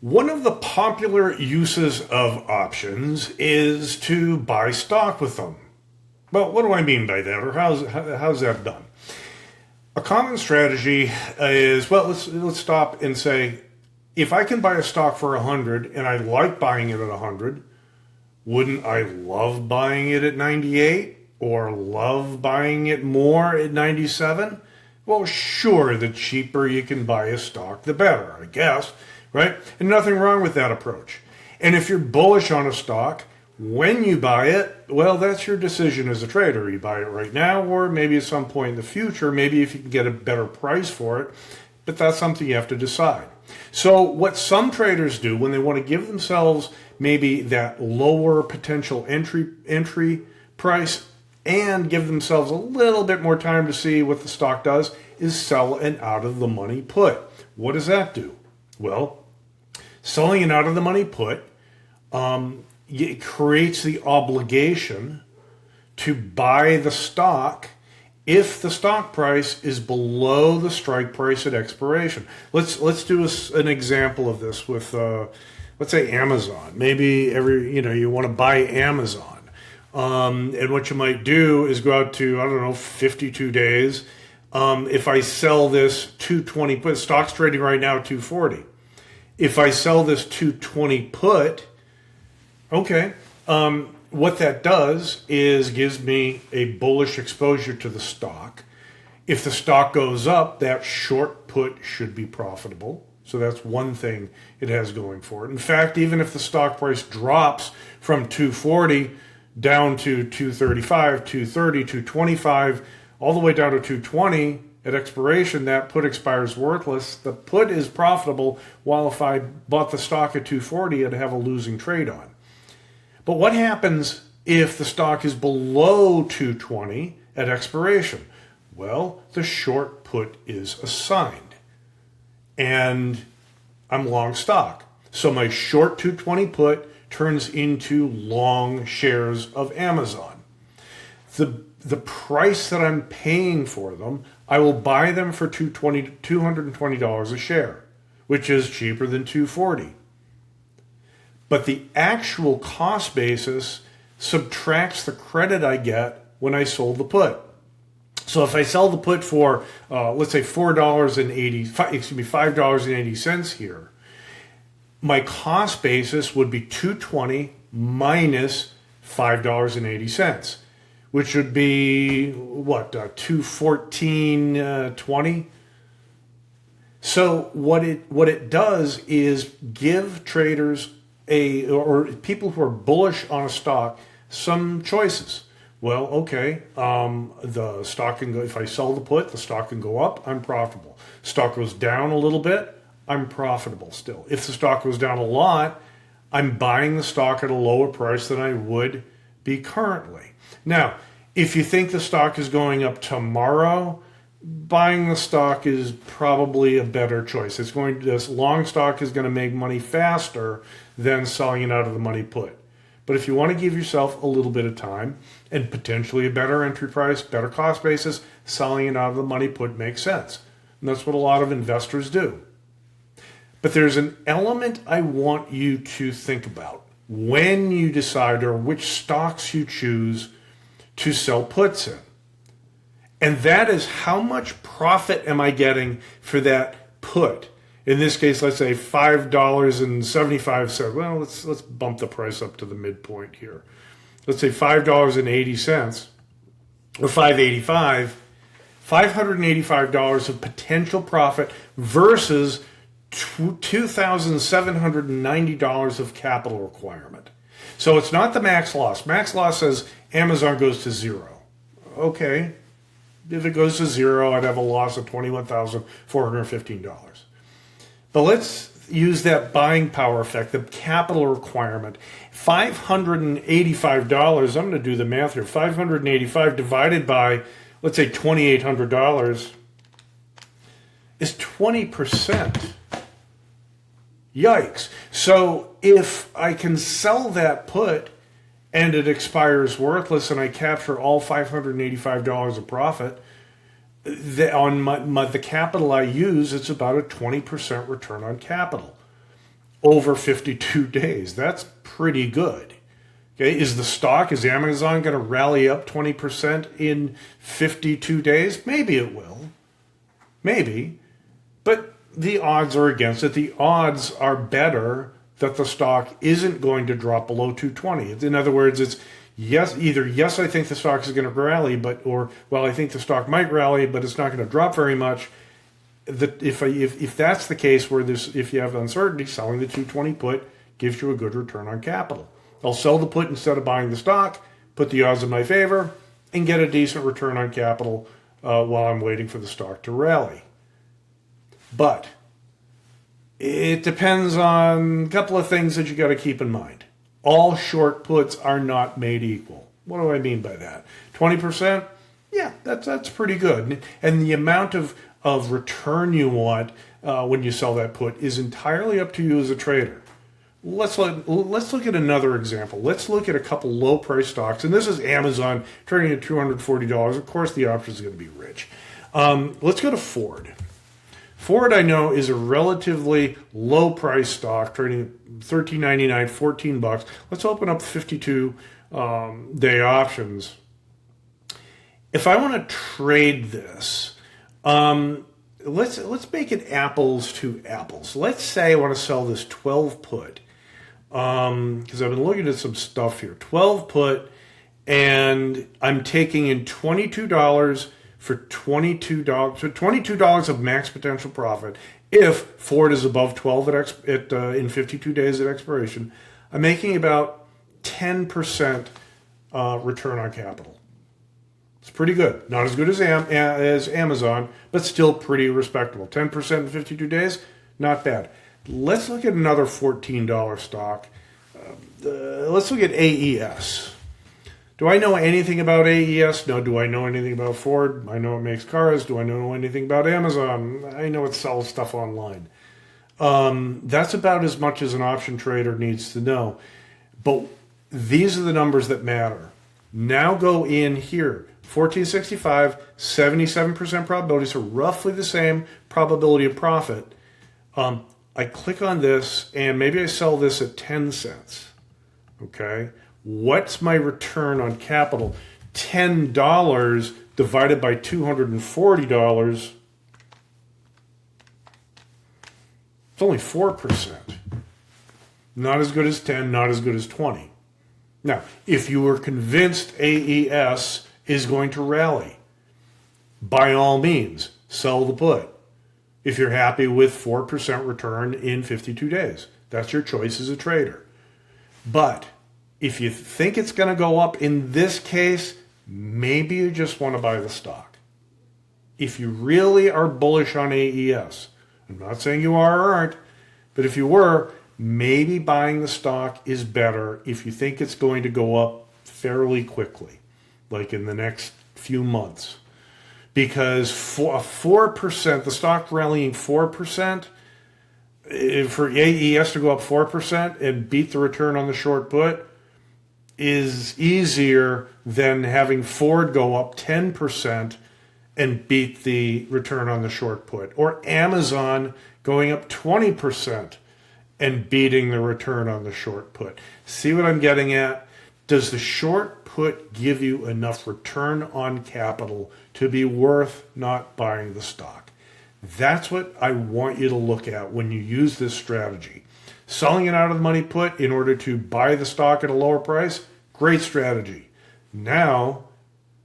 One of the popular uses of options is to buy stock with them. Well, what do I mean by that, or how's that done? A common strategy is, well, let's stop and say, if I can buy a stock for 100 and I like buying it at 100, wouldn't I love buying it at 98 or love buying it more at 97? Well, sure, the cheaper you can buy a stock, the better, I guess, right? And nothing wrong with that approach. And if you're bullish on a stock, when you buy it, well, that's your decision as a trader. You buy it right now or maybe at some point in the future, maybe if you can get a better price for it, but that's something you have to decide. So what some traders do when they want to give themselves maybe that lower potential entry price and give themselves a little bit more time to see what the stock does is sell an out of the money put. What does that do? Well, selling an out of the money put, it creates the obligation to buy the stock if the stock price is below the strike price at expiration. Let's do an example of this with let's say Amazon. Maybe you want to buy Amazon. And what you might do is go out to, I don't know, 52 days. If I sell this 220 put, stock's trading right now at 240. If I sell this 220 put, okay, what that does is gives me a bullish exposure to the stock. If the stock goes up, that short put should be profitable. So that's one thing it has going for it. In fact, even if the stock price drops from 240 down to 235, 230, 225, all the way down to 220 at expiration, that put expires worthless. The put is profitable, while if I bought the stock at 240, I'd have a losing trade on. But what happens if the stock is below 220 at expiration? Well, the short put is assigned, and I'm long stock. So my short 220 put turns into long shares of Amazon. The price that I'm paying for them, I will buy them for $220 a share, which is cheaper than 240. But the actual cost basis subtracts the credit I get when I sold the put. So if I sell the put for, let's say $5.80 here, my cost basis would be $220 minus $5.80, which would be what, $214.20. So what it does is give traders or people who are bullish on a stock some choices. Well, okay, the stock can go, if I sell the put, the stock can go up, I'm profitable. Stock goes down a little bit, I'm profitable still. If the stock goes down a lot, I'm buying the stock at a lower price than I would be currently. Now, if you think the stock is going up tomorrow, buying the stock is probably a better choice. This long stock is going to make money faster than selling it out of the money put. But if you want to give yourself a little bit of time and potentially a better entry price, better cost basis, selling it out of the money put makes sense. And that's what a lot of investors do. But there's an element I want you to think about when you decide or which stocks you choose to sell puts in. And that is, how much profit am I getting for that put? In this case, let's say $5.75. Well, let's bump the price up to the midpoint here. Let's say $5.80 or $5.85. $585 of potential profit versus $2,790 of capital requirement. So it's not the max loss. Max loss says Amazon goes to zero. Okay. If it goes to zero, I'd have a loss of $21,415. But let's use that buying power effect, the capital requirement. $585, I'm going to do the math here. $585 divided by, let's say, $2,800 is 20%. Yikes. So if I can sell that put and it expires worthless and I capture all $585 of profit, on the capital I use, it's about a 20% return on capital. over 52 days. That's pretty good. Okay, is Amazon going to rally up 20% in 52 days? Maybe it will. Maybe. But the odds are against it. The odds are better that the stock isn't going to drop below 220. In other words, it's either yes, I think the stock is going to rally, or I think the stock might rally, but it's not going to drop very much. If that's the case, if you have uncertainty, selling the 220 put gives you a good return on capital. I'll sell the put instead of buying the stock, put the odds in my favor, and get a decent return on capital while I'm waiting for the stock to rally. But it depends on a couple of things that you got to keep in mind. All short puts are not made equal. What do I mean by that? 20%? Yeah, that's pretty good. And the amount of return you want when you sell that put is entirely up to you as a trader. Let's look at another example. Let's look at a couple low price stocks. And this is Amazon trading at $240. Of course, the option is going to be rich. Let's go to Ford. Ford, I know, is a relatively low price stock, trading at $13.99, $14. Let's open up 52 day options. If I want to trade this, let's make it apples to apples. Let's say I want to sell this 12 put, because I've been looking at some stuff here. 12 put, and I'm taking in $22 for $22, so $22 of max potential profit. If Ford is above 12 in 52 days at expiration, I'm making about 10% return on capital. It's pretty good. Not as good as Amazon, but still pretty respectable. 10% in 52 days, not bad. Let's look at another $14 stock. Let's look at AES. Do I know anything about AES? No. Do I know anything about Ford? I know it makes cars. Do I know anything about Amazon? I know it sells stuff online. That's about as much as an option trader needs to know. But these are the numbers that matter. Now go in here. 1465, 77% probability, so roughly the same probability of profit. I click on this, and maybe I sell this at 10 cents. Okay? What's my return on capital? $10 divided by $240. It's only 4%. Not as good as 10, not as good as 20. Now, if you were convinced AES is going to rally, by all means, sell the put. If you're happy with 4% return in 52 days, that's your choice as a trader. But if you think it's going to go up in this case, maybe you just want to buy the stock. If you really are bullish on AES, I'm not saying you are or aren't, but if you were, maybe buying the stock is better if you think it's going to go up fairly quickly, like in the next few months. Because for 4%, the stock rallying 4%, for AES to go up 4% and beat the return on the short put is easier than having Ford go up 10% and beat the return on the short put, or Amazon going up 20% and beating the return on the short put. See what I'm getting at? Does the short put give you enough return on capital to be worth not buying the stock? That's what I want you to look at when you use this strategy. Selling it out of the money put in order to buy the stock at a lower price, great strategy. Now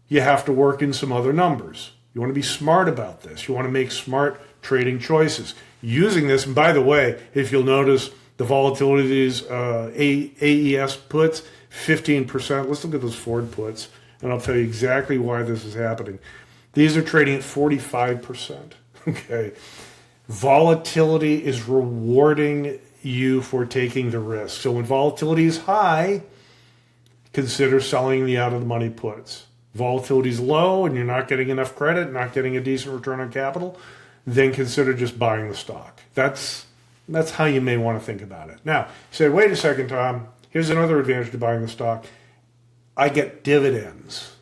you have to work in some other numbers. You want to be smart about this. You want to make smart trading choices. Using this, and by the way, if you'll notice, the volatilities, AES puts, 15%. Let's look at those Ford puts, and I'll tell you exactly why this is happening. These are trading at 45%. Okay. Volatility is rewarding you for taking the risk. So when volatility is high, consider selling the out-of-the-money puts. Volatility is low and you're not getting enough credit, not getting a decent return on capital, then consider just buying the stock. That's how you may want to think about it. Now, you say, wait a second, Tom. Here's another advantage to buying the stock. I get dividends.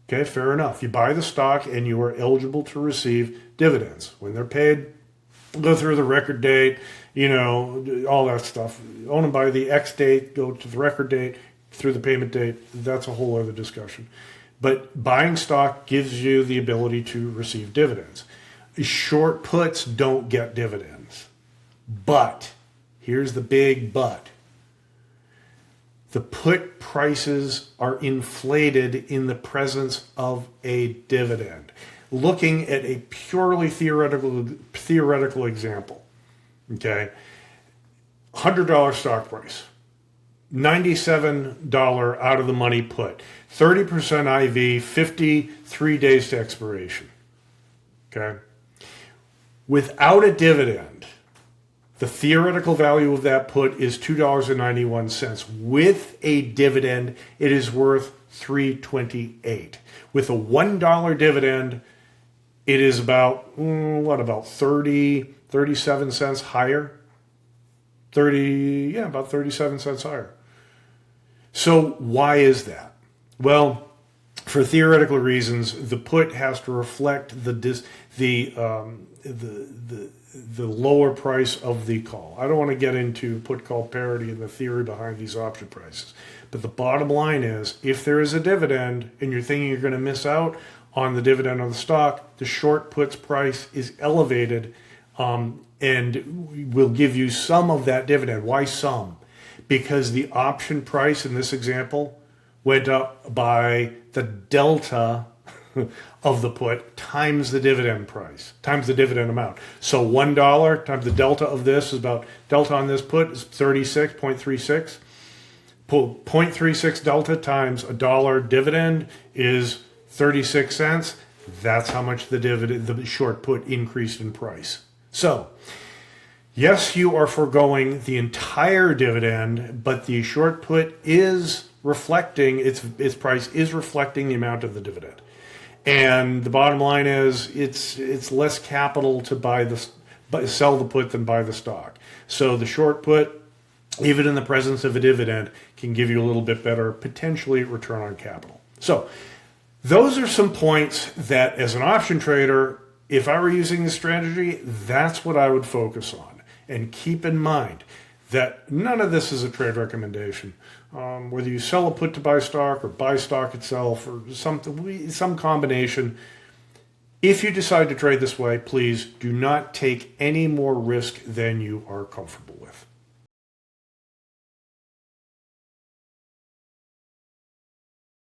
Okay, fair enough. You buy the stock and you are eligible to receive dividends. When they're paid, go through the record date, all that stuff. Own them by the X date, go to the record date, through the payment date. That's a whole other discussion. But buying stock gives you the ability to receive dividends. Short puts don't get dividends. But, here's the big but. The put prices are inflated in the presence of a dividend. Looking at a purely theoretical example, okay? $100 stock price, $97 out of the money put, 30% IV, 53 days to expiration, okay? Without a dividend, the theoretical value of that put is $2.91. With a dividend, it is worth $3.28. With a $1 dividend, it is about, about 37 cents higher? About 37 cents higher. So why is that? Well, for theoretical reasons, the put has to reflect the lower price of the call. I don't want to get into put-call parity and the theory behind these option prices. But the bottom line is, if there is a dividend and you're thinking you're going to miss out on the dividend on the stock, the short puts price is elevated and will give you some of that dividend. Why some? Because the option price in this example went up by the delta of the put times the dividend price, times the dividend amount. So $1 times the delta of this is about, delta on this put is 36.36. 0.36 delta times $1 dividend is 36 cents. That's how much the short put increased in price. So, yes, you are foregoing the entire dividend, but the short put is reflecting, its price is reflecting the amount of the dividend. And the bottom line is it's less capital to sell the put than buy the stock. So the short put, even in the presence of a dividend, can give you a little bit better, potentially, return on capital. So those are some points that, as an option trader, if I were using this strategy, that's what I would focus on. And keep in mind that none of this is a trade recommendation. Whether you sell a put to buy stock or buy stock itself or some combination, if you decide to trade this way, please do not take any more risk than you are comfortable with.